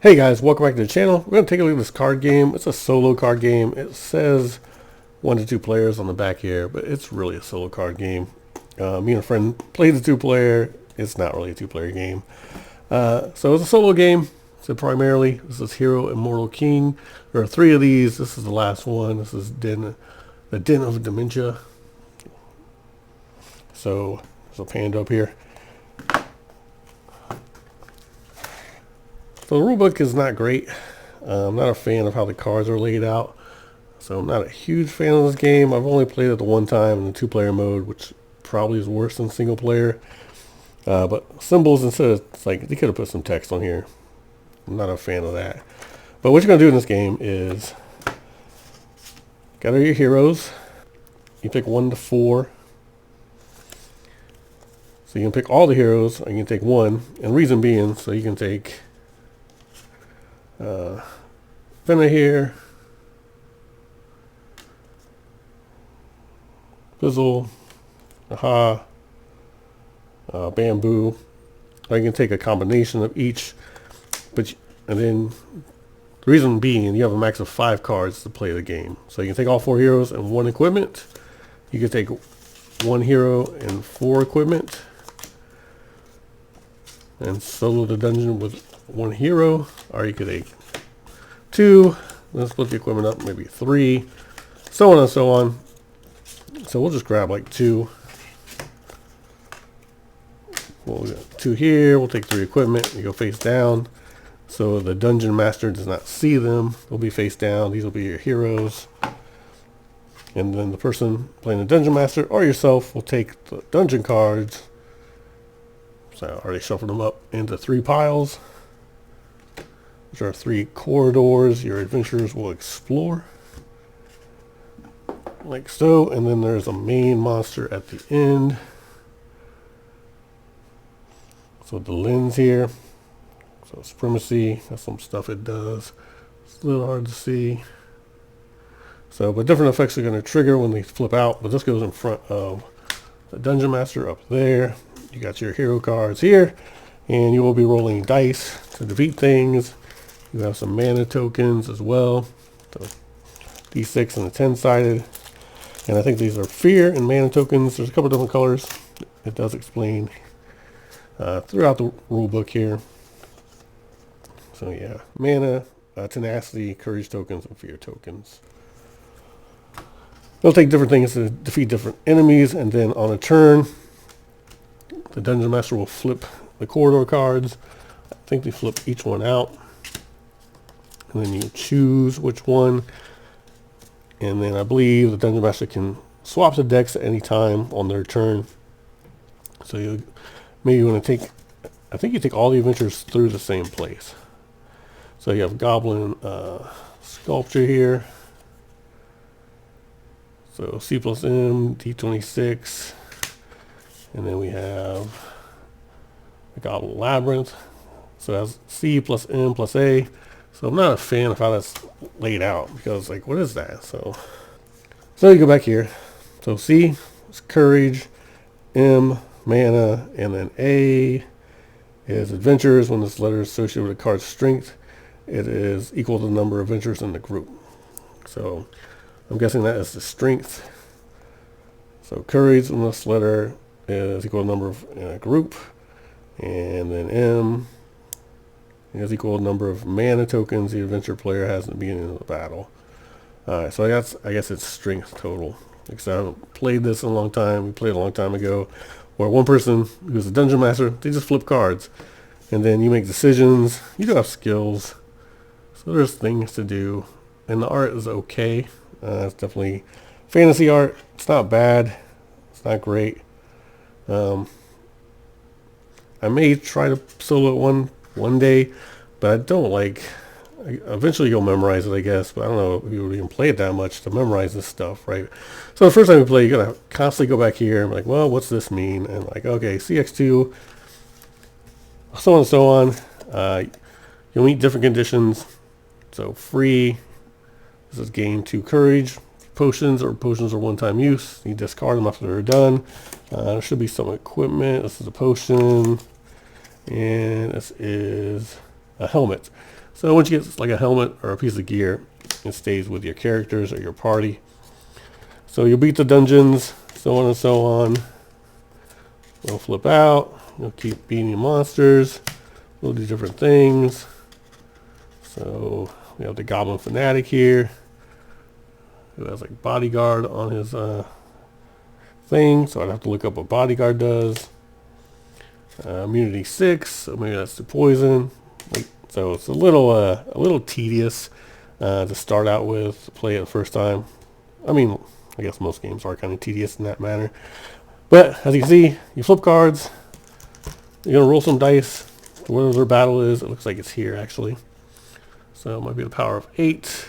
Hey guys, welcome back to the channel. We're going to take a look at this card game. It's a solo card game. It says 1 to 2 players on the back here, but it's really a solo card game. Me and a friend played the 2-player. It's not really a 2-player game. So it's a solo game. So primarily, this is HERO Immortal King. There are 3 of these. This is the last one. This is the Den of Dementia. So there's a panda up here. So the rulebook is not great. I'm not a fan of how the cards are laid out. So I'm not a huge fan of this game. I've only played it the one time in the 2-player mode, which probably is worse than single player. But symbols instead of, it's like, they could have put some text on here. I'm not a fan of that. But what you're going to do in this game is gather your heroes. You pick 1 to 4. So you can pick all the heroes, or you can take 1. And reason being, so you can take Finna here, Fizzle, Aha, Bamboo. Or you can take a combination of each, and then the reason being you have a max of 5 cards to play the game. So you can take all 4 heroes and 1 equipment. You can take 1 hero and 4 equipment, and solo the dungeon with 1 hero, or you could take 2, let's split the equipment up, maybe 3, so on and so on. So we'll just grab like 2. We'll get 2 here, we'll take 3 equipment, you go face down, so the dungeon master does not see them. They'll be face down, these will be your heroes. And then the person playing the dungeon master or yourself will take the dungeon cards. So I already shuffled them up into 3 piles, which are 3 corridors your adventurers will explore, like so. And then there's a main monster at the end. So the lens here, so supremacy, that's some stuff it does. It's a little hard to see. So, but different effects are going to trigger when they flip out, but this goes in front of the dungeon master up there. You got your hero cards here, and you will be rolling dice to defeat things. You have some mana tokens as well, so D6 and a 10-sided. And I think these are fear and mana tokens. There's a couple different colors. It does explain throughout the rule book here. So yeah, mana, tenacity, courage tokens, and fear tokens. They'll take different things to defeat different enemies, and then on a turn, the dungeon master will flip the corridor cards. I think they flip each one out, and then you choose which one. And then I believe the dungeon master can swap the decks at any time on their turn. So you maybe want to take, I think you take all the adventures through the same place. So you have goblin sculpture here. So C plus M, D26. And then we have the Goblin Labyrinth. So that's C plus M plus A. So I'm not a fan of how that's laid out, because like, what is that? So you go back here. So C is courage, M mana, and then A is adventures. When this letter is associated with a card's strength, it is equal to the number of adventures in the group. So I'm guessing that is the strength. So courage when this letter is equal to number of group, and then M is equal to number of mana tokens the adventure player has at the beginning of the battle. Alright, so I guess it's strength total, because I haven't played this in a long time. We played a long time ago, where one person who's a dungeon master, they just flip cards, and then you make decisions. You do have skills, so there's things to do, and the art is okay. It's definitely fantasy art. It's not bad, it's not great. I may try to solo it one day, but I don't like. Eventually you'll memorize it, I guess, but I don't know if you would even play it that much to memorize this stuff, right? So the first time you play, you're gonna constantly go back here and be like, well, what's this mean? And like, okay, CX2, so on and so on. You'll meet different conditions. So free, this is gain 2 courage. Potions are one-time use. You discard them after they're done. There should be some equipment. This is a potion, and this is a helmet. So once you get like a helmet or a piece of gear, it stays with your characters or your party. So you'll beat the dungeons, so on and so on. You'll flip out. You'll keep beating monsters. We'll do different things. So we have the Goblin Fanatic here, who has like bodyguard on his thing. So I'd have to look up what bodyguard does. Immunity 6, so maybe that's to poison. So it's a little tedious to start out with, to play it the first time. I mean, I guess most games are kind of tedious in that manner. But as you can see, you flip cards. You're gonna roll some dice. Whatever their battle is, it looks like it's here actually. So it might be the power of 8.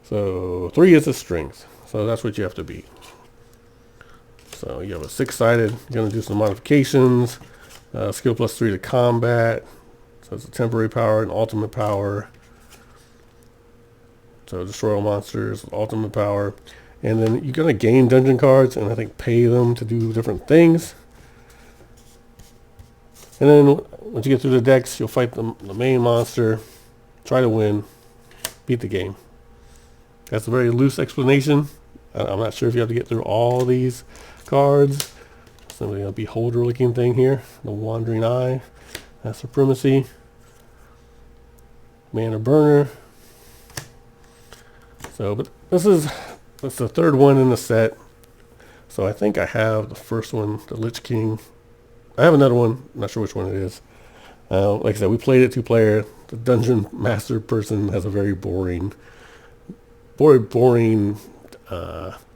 So 3 is the strength. So that's what you have to beat. So you have a 6-sided. You're gonna do some modifications. Skill plus 3 to combat. So it's a temporary power and ultimate power. So destroy all monsters, ultimate power. And then you're gonna gain dungeon cards and I think pay them to do different things. And then once you get through the decks, you'll fight the main monster, try to win, beat the game. That's a very loose explanation. I'm not sure if you have to get through all these cards. Somebody a beholder looking thing here. The Wandering Eye. That's Supremacy. Mana Burner. So, but that's the third one in the set. So I think I have the first one, the Lich King. I have another one. I'm not sure which one it is. Like I said, we played it 2-player. The dungeon master person has a very boring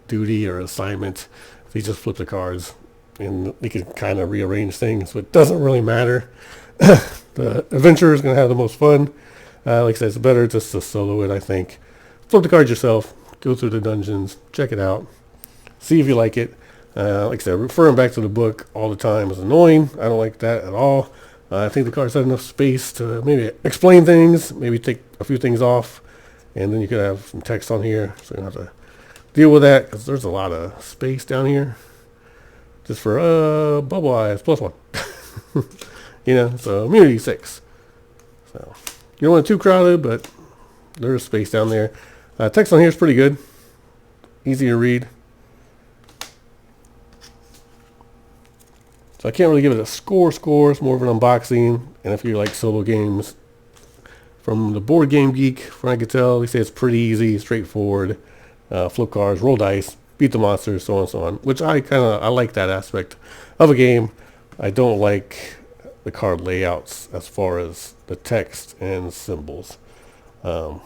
duty or assignment. They just flip the cards and they can kind of rearrange things, but it doesn't really matter. The adventurer is going to have the most fun. Like I said, it's better just to solo it, I think. Flip the cards yourself, go through the dungeons, check it out, see if you like it. Like I said, referring back to the book all the time is annoying. I don't like that at all. I think the cards have enough space to maybe explain things, maybe take a few things off, and then you could have some text on here, so you don't have to deal with that, because there's a lot of space down here. Just for bubble eyes, +1. You know, so immunity 6. So you don't want it too crowded, but there's space down there. Text on here is pretty good. Easy to read. So I can't really give it a score. It's more of an unboxing. And if you like solo games, from the Board Game Geek, from what I could tell, they say it's pretty easy, straightforward. Flip cards, roll dice, beat the monsters, so on and so on. Which I like that aspect of a game. I don't like the card layouts as far as the text and symbols. Well,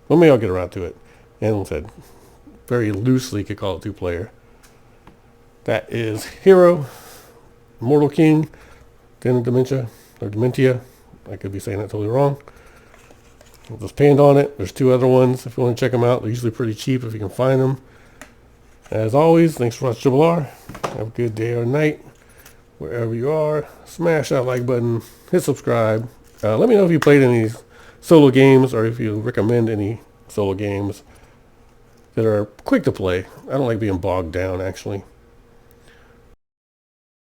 maybe I'll get around to it. And like I said, very loosely could call it 2-player. That is HERO Immortal King, Den of Dementia, or Dementia. I could be saying that totally wrong. There's Panned on it. There's 2 other ones if you want to check them out. They're usually pretty cheap if you can find them. As always, thanks for watching Triple R. Have a good day or night. Wherever you are, smash that like button, hit subscribe. Let me know if you played any solo games or if you recommend any solo games that are quick to play. I don't like being bogged down, actually.